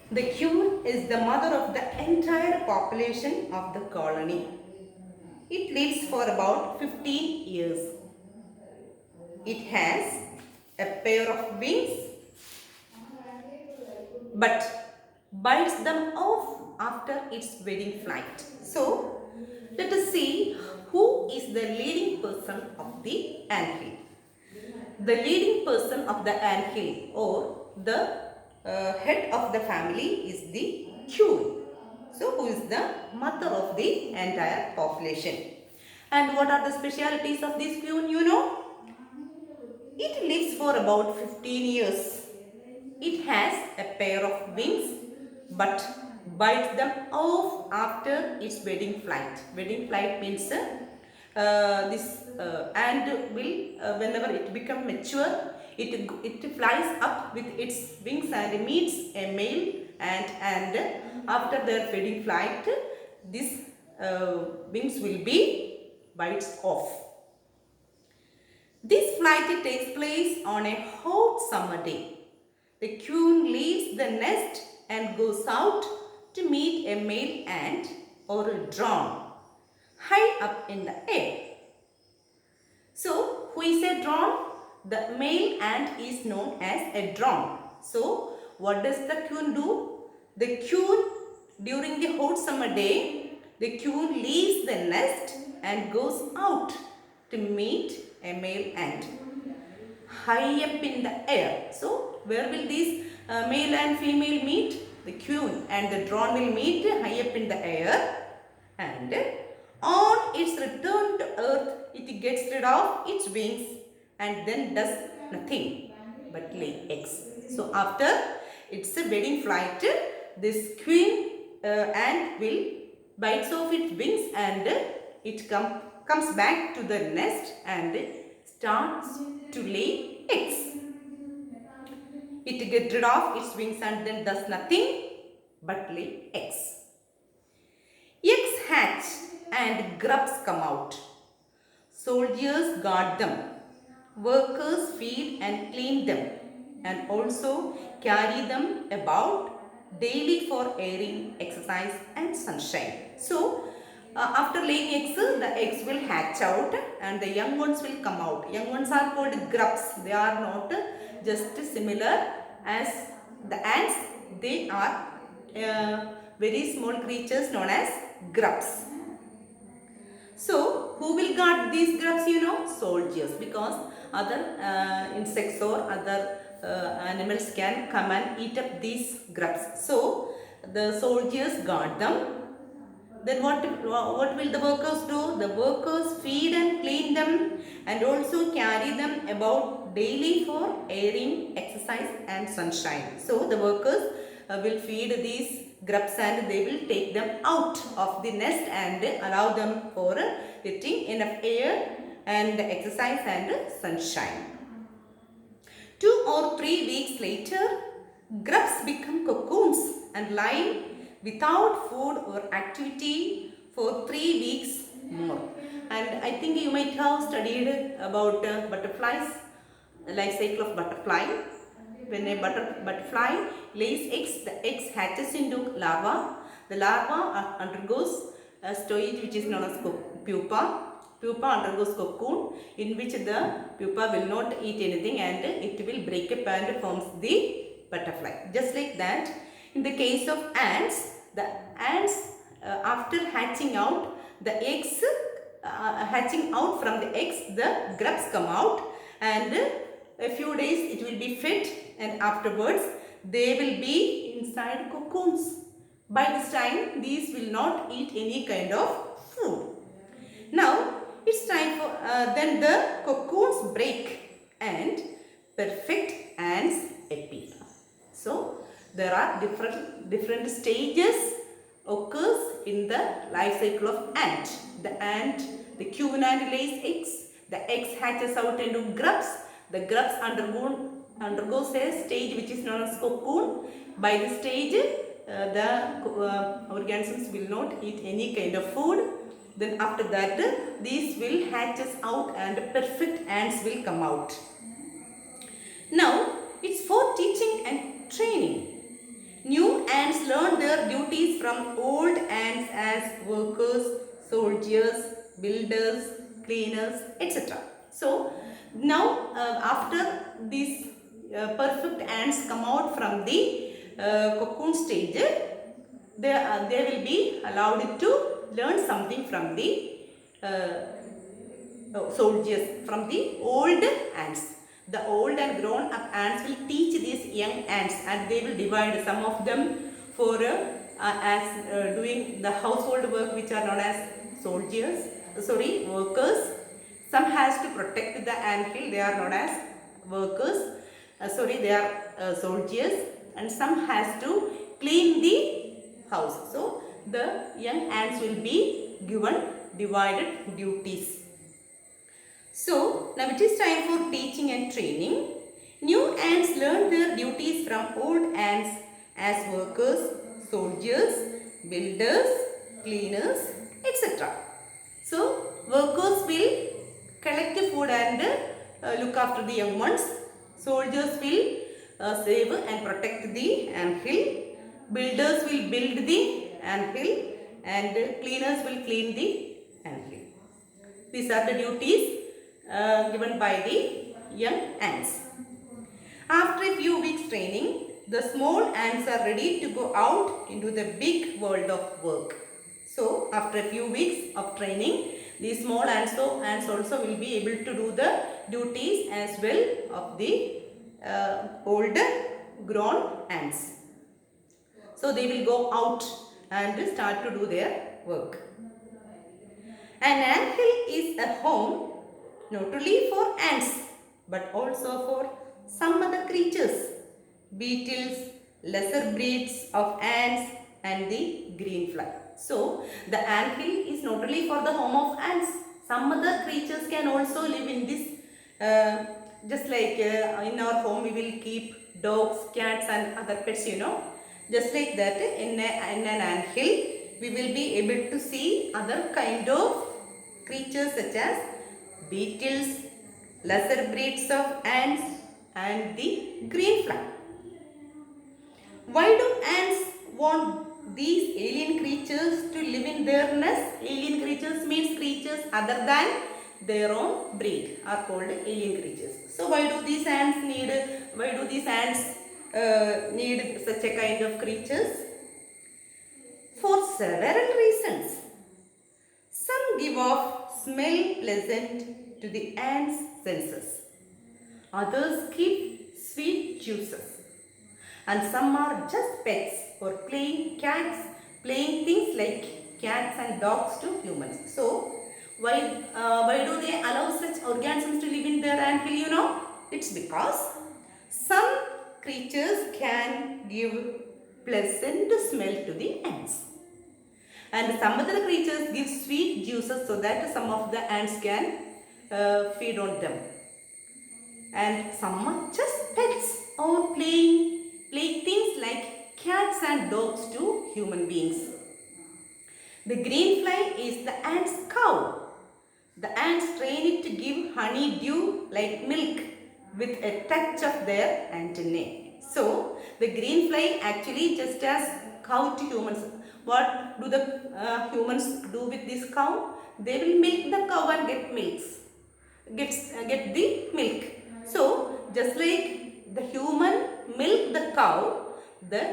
The queen is the mother of the entire population of the colony. It lives for about 15 years. It has a pair of wings but bites them off after its wedding flight. So, let us see who is the leading person of the anthill. The leading person of the anthill or the head of the family is the queen. So, who is the mother of the entire population. And what are the specialities of this queen, you know? It lives for about 15 years. It has a pair of wings but bites them off after its wedding flight. Wedding flight means this ant will whenever it become mature, it flies up with its wings and meets a male ant, and after their wedding flight, this wings will be bites off. This flight takes place on a hot summer day. The queen leaves the nest and goes out to meet a male ant or a drone high up in the air. So, who is a drone? The male ant is known as a drone. So, what does the queen do? The queen, during the hot summer day, the queen leaves the nest and goes out to meet a male ant high up in the air. So, where will these male and female meet? The queen and the drone will meet high up in the air, and on its return to earth, it gets rid of its wings and then does nothing but lay eggs. So, after its wedding flight, this queen ant will bites off its wings and it comes back to the nest and starts to lay eggs. It gets rid of its wings and then does nothing but lay eggs. Eggs hatch and grubs come out. Soldiers guard them. Workers feed and clean them and also carry them about daily for airing, exercise and sunshine. So, after laying eggs, the eggs will hatch out and the young ones will come out. Young ones are called grubs. They are not just similar as the ants. They are very small creatures known as grubs. So, who will guard these grubs? You know, soldiers, because other insects or other animals can come and eat up these grubs. So, the soldiers guard them. Then what will the workers do? The workers feed and clean them and also carry them about daily for airing, exercise and sunshine. So, the workers will feed these grubs and they will take them out of the nest and allow them for getting enough air and exercise and sunshine. 2 or 3 weeks later, grubs become cocoons and lie without food or activity for 3 weeks more. And I think you might have studied about butterflies, the life cycle of butterfly. When a butterfly lays eggs, the eggs hatches into larva. The larva undergoes a stage which is known as pupa. Pupa undergoes cocoon, in which the pupa will not eat anything and it will break up and forms the butterfly. Just like that, in the case of ants, the ants after hatching out, the eggs hatching out from the eggs, the grubs come out and a few days it will be fed and afterwards they will be inside cocoons. By this time these will not eat any kind of food. Now it's time for then the cocoons break and perfect ants appear. So there are different stages occurs in the life cycle of ant. The queen ant lays eggs. The eggs hatches out into grubs. The grubs undergoes a stage which is known as cocoon. By this stage, the organisms will not eat any kind of food. Then after that, these will hatches out and perfect ants will come out. Now, it's for teaching and training. New ants their duties from old ants as workers, soldiers, builders, cleaners, etc. So now after these perfect ants come out from the cocoon stage, they will be allowed to learn something from the soldiers, from the old ants. The old and grown up ants will teach these young ants, and they will divide some of them for as doing the household work, which are known as workers. Some has to protect the anthill, they are known as workers. They are soldiers, and some has to clean the house. So the young ants will be given divided duties. So now it is time for teaching and training. New ants learn their duties from old ants as workers, soldiers, builders, cleaners, etc. So workers will collect food and look after the young ones. Soldiers will save and protect the anthill. Builders will build the anthill, and cleaners will clean the anthill. These are the duties given by the young ants. After a few weeks training, the small ants are ready to go out into the big world of work. So after a few weeks of training, these small ants also will be able to do the duties as well of the old grown ants. So they will go out and start to do their work. An anthill is a home not only for ants but also for some other creatures, beetles, lesser breeds of ants, and the green fly. So the anthill is not only for the home of ants. Some other creatures can also live in this. Just like in our home we will keep dogs, cats, and other pets. Just like that, in an anthill we will be able to see other kind of creatures such as beetles, lesser breeds of ants, and the green fly. Why do ants want these alien creatures to live in their nest? Alien creatures means creatures other than their own breed are called alien creatures. So why do these ants need such a kind of creatures? For several reasons. Some give off smell pleasant to the ants' senses. Others give sweet juices. And some are just pets or playing things like cats and dogs to humans. So why do they allow such organisms to live in their anthill? It's because some creatures can give pleasant smell to the ants, and some other creatures give sweet juices so that some of the ants can feed on them, and some are just pets or play things like cats and dogs to human beings. The green fly is the ant's cow. The ants train it to give honey dew like milk with a touch of their antennae. So the green fly actually just as cow to humans. What do the humans do with this cow? They will milk the cow and get the milk. So just like the human milk the cow, the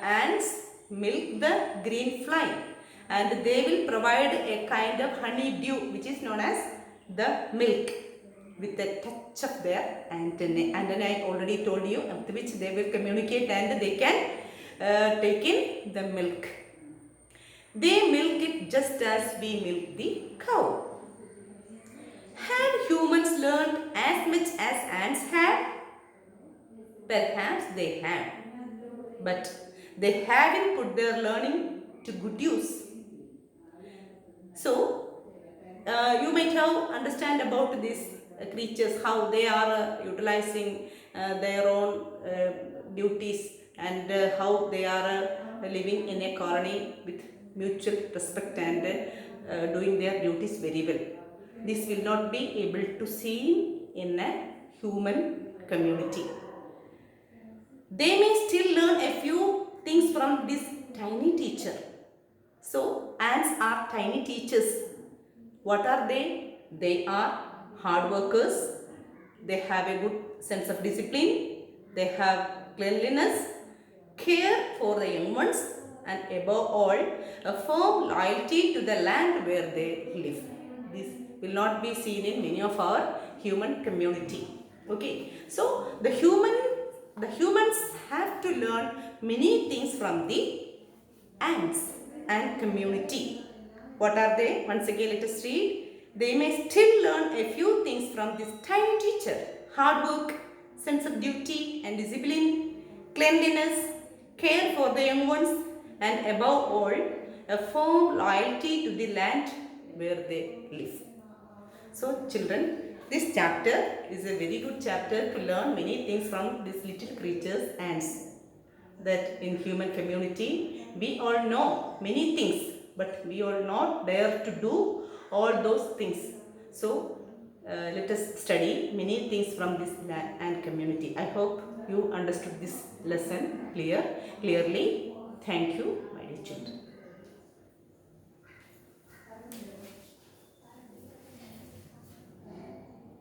ants milk the green fly, and they will provide a kind of honey dew which is known as the milk with a touch of their antennae. Antennae I already told you, with which they will communicate and they can take in the milk. They milk it just as we milk the cow. Have humans learned as much as ants have? Perhaps they have, but they haven't put their learning to good use. So, you might have understand about these creatures, how they are utilizing their own duties, and how they are living in a colony with mutual respect and doing their duties very well. This will not be able to see in a human community. They may still learn a few things from this tiny teacher. So ants are tiny teachers. What are they? They are hard workers. They have a good sense of discipline. They have cleanliness, care for the young ones, and above all, a firm loyalty to the land where they live. This will not be seen in many of our human community. Okay, so the humans have to learn many things from the ants and community. What are they? Once again, let us read. They may still learn a few things from this tiny teacher. Hard work, sense of duty and discipline, cleanliness, care for the young ones, and above all, a firm loyalty to the land where they live. So children, this chapter is a very good chapter to learn many things from these little creatures, ants. That in human community we all know many things, but we all not dare to do all those things. So let us study many things from this land and community. I hope you understood this lesson clearly. Thank you, my dear children.